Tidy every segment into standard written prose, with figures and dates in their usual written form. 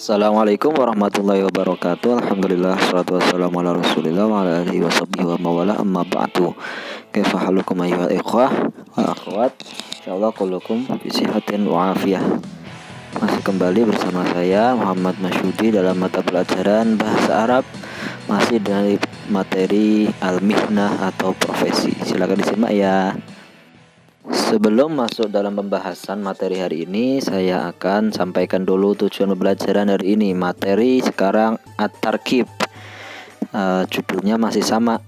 Assalamualaikum warahmatullahi wabarakatuh. Alhamdulillah, salatu wassalamu ala rasulillah wa ala alihi wa sahbihi wa mawala, amma ba'du. Kaifa halukum ayyuhal ikhwah wal akhwat, insyaallah kullukum bisihatin wa afiyah. Masih kembali bersama saya Muhammad Masyudi dalam mata pelajaran bahasa Arab, masih dari materi al-mihnah atau profesi. Silakan disimak ya. Sebelum masuk dalam pembahasan materi hari ini, saya akan sampaikan dulu tujuan pembelajaran hari ini. Materi sekarang at-tarkib, judulnya masih sama,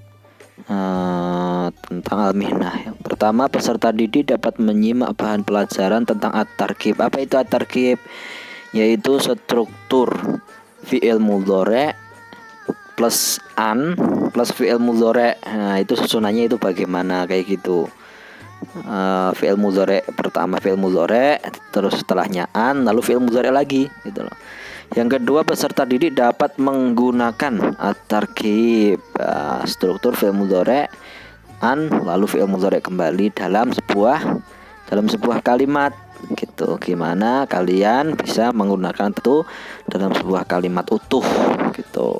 tentang al-mihnah. Yang pertama, peserta didik dapat menyimak bahan pelajaran tentang at-tarkib. Apa itu at-tarkib? Yaitu struktur fi'il mudhari' plus an plus fi'il mudhari'. Nah, itu susunannya itu bagaimana, kayak gitu. Fi'il mudhari' pertama fi'il mudhari', terus setelahnya an, lalu fi'il mudhari' lagi gitu loh. Yang kedua, peserta didik dapat menggunakan at-tarkib, struktur fi'il mudhari', an, lalu fi'il mudhari' kembali dalam sebuah kalimat gitu. Gimana kalian bisa menggunakan itu dalam sebuah kalimat utuh gitu.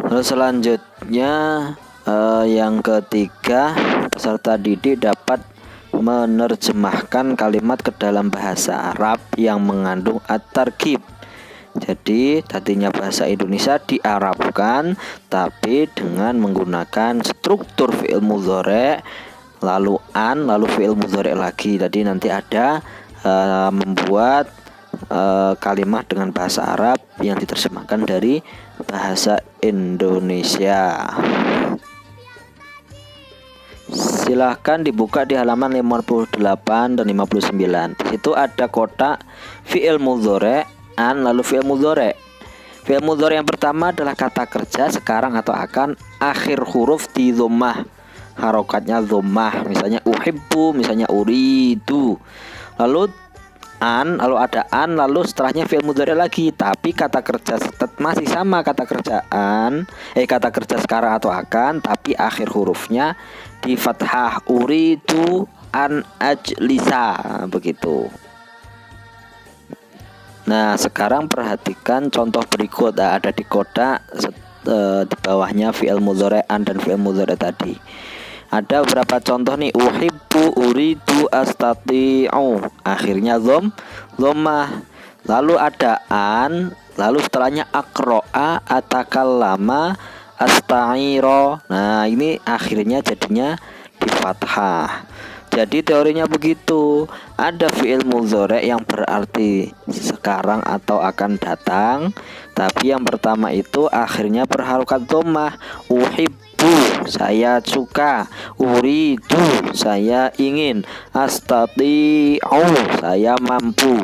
Lalu selanjutnya, yang ketiga, peserta didik dapat menerjemahkan kalimat ke dalam bahasa Arab yang mengandung at-tarkib. Jadi tadinya bahasa Indonesia diarabkan tapi dengan menggunakan struktur fi'il mudhari', lalu an, lalu fi'il mudhari' lagi. Jadi nanti ada membuat kalimat dengan bahasa Arab yang diterjemahkan dari bahasa Indonesia. Silahkan dibuka di halaman 58 dan 59. Di situ ada kotak fi'il mudhari', an, lalu fi'il mudhari'. Fi'il mudhari' yang pertama adalah kata kerja sekarang atau akan, akhir huruf di dhammah, harokatnya dhammah, misalnya uhibbu, misalnya uridu. Lalu an, lalu ada an, lalu setelahnya fi'il mudhari' lagi, tapi kata kerja masih sama, kata kerja sekarang atau akan, tapi akhir hurufnya di fathah, uridu an ajlisa, begitu. Nah, sekarang perhatikan contoh berikut. Ada di kotak di bawahnya fi'il mudhari' an dan fi'il mudhari' tadi. Ada beberapa contoh nih. Uhibbu, uridu, astati'u, akhirnya dhammah. Lalu ada an, lalu setelahnya aqra'a, atakallama, asta'iro. Nah, ini akhirnya jadinya di fathah. Jadi teorinya begitu. Ada fi'il mudhari' yang berarti sekarang atau akan datang, tapi yang pertama itu akhirnya berharokat dhammah. Uhibbu, saya suka. Uridu, saya ingin. Astati'u, saya mampu.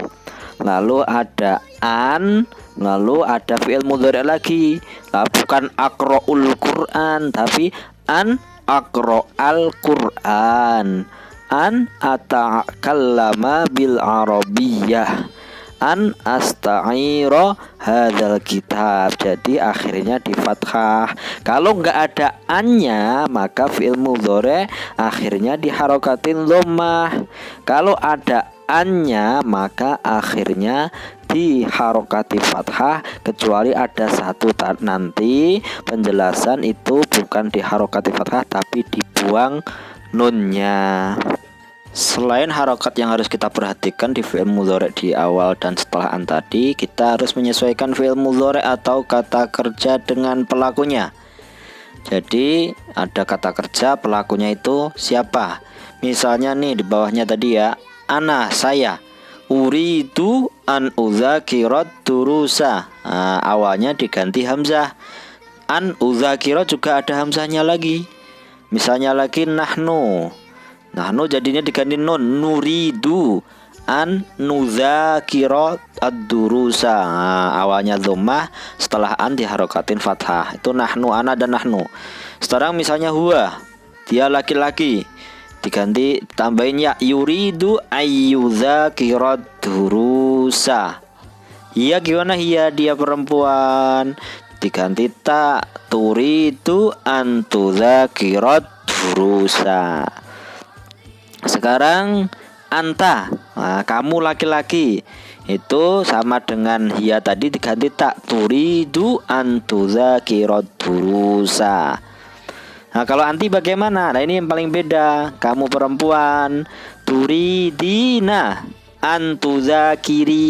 Lalu ada an, lalu ada fi'il mudhari' lagi. Lah, bukan aqra'ul Qur'an, tapi an aqra'al Qur'an, an atakallama bil arabiyyah, an asta'ira hadzal kitab. Jadi akhirnya di fathah. Kalau nggak ada annya, maka fi'il mudhari' akhirnya diharokatin dhammah. Kalau ada annya, maka akhirnya diharokati fathah, kecuali ada satu nanti penjelasan itu bukan diharokati fathah tapi dibuang nunnya. Selain harokat yang harus kita perhatikan di fi'il mudhari' di awal dan setelah an tadi, kita harus menyesuaikan fi'il mudhari' atau kata kerja dengan pelakunya. Jadi ada kata kerja, pelakunya itu siapa? Misalnya nih di bawahnya tadi ya, ana, saya. Uridu an udzakirat durusa. Nah, awalnya diganti hamzah. An udzakirat juga ada hamzahnya lagi. Misalnya lagi nahnu. Nahnu jadinya diganti nun. Nuridu an nudzakirat ad-durusa. Nah, awalnya dhammah, setelah an diharokatin fathah. Itu nahnu, ana dan nahnu. Sekarang misalnya huwa, dia laki-laki, diganti tambahin ya, yuridu ayyudzakirat durusa. Iya, gimana iya, dia perempuan, diganti ta, turidu an tudzakirat durusa. Sekarang anta, nah, kamu laki-laki, Itu sama dengan hiya tadi diganti ta, turidu an tuzakirat durusa. Nah kalau anti bagaimana? Nah ini yang paling beda. Kamu perempuan, turidina antuzakiri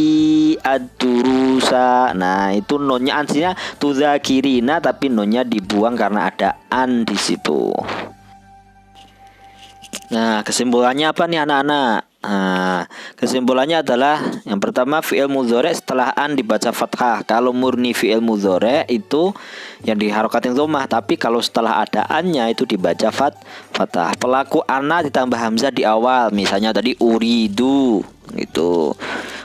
ad-durusa. Nah itu nonnya ansinya tuzakirina, tapi nonnya dibuang karena ada an di situ. Nah kesimpulannya apa nih anak-anak? Nah, kesimpulannya adalah yang pertama fi'il mudhari setelah an dibaca fathah. Kalau murni fi'il mudhari itu yang diharokatin dhammah, tapi kalau setelah ada annya itu dibaca fathah. Pelaku ana ditambah hamzah di awal, misalnya tadi uridu gitu.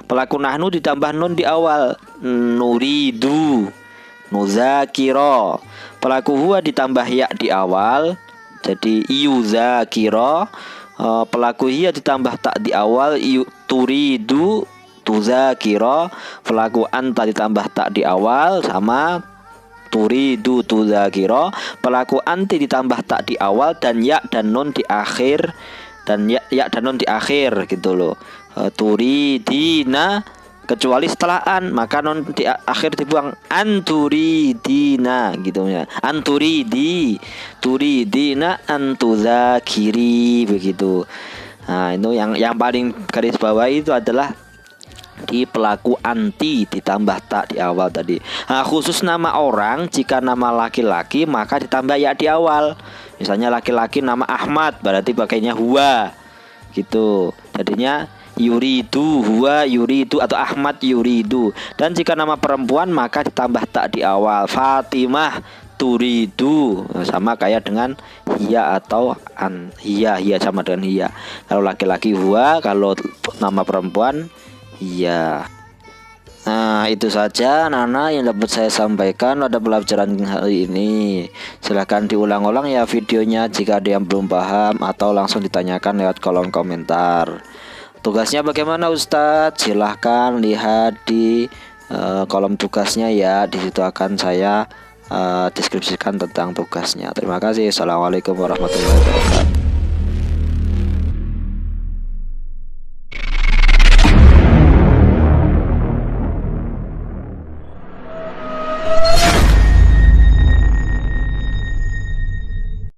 Pelaku nahnu ditambah nun di awal, nuridu. Nuzakiro. Pelaku huwa ditambah ya di awal, jadi yuzakiro. Pelaku hiya ditambah tak di awal, turidu tuzakiro. Pelaku anta ditambah tak di awal, sama turidu tuzakiro. Pelaku anti ditambah tak di awal dan ya dan nun di akhir, dan ya dan nun di akhir gitu loh. Turidina kecuali setelah an, maka non di akhir dibuang, anturidina gitu ya, anturidi, turidina antuzakiri begitu. Nah itu yang paling garis bawah itu adalah di pelaku anti ditambah tak di awal tadi. Nah, khusus nama orang, jika nama laki-laki maka ditambah ya di awal. Misalnya laki-laki nama Ahmad berarti pakainya huwa gitu, jadinya yuridu, huwa yuridu atau Ahmad yuridu. Dan jika nama perempuan maka ditambah tak di awal, Fatimah turidu, sama kayak dengan hiya atau an. Hiya sama dengan hiya. Kalau laki-laki huwa, kalau nama perempuan hiya. Nah itu saja Nana yang dapat saya sampaikan pada pelajaran hari ini. Silahkan diulang-ulang ya videonya jika ada yang belum paham, atau langsung ditanyakan lewat kolom komentar. Tugasnya bagaimana Ustadz? Silahkan lihat di kolom tugasnya ya. Di situ akan saya deskripsikan tentang tugasnya. Terima kasih. Assalamualaikum warahmatullahi wabarakatuh.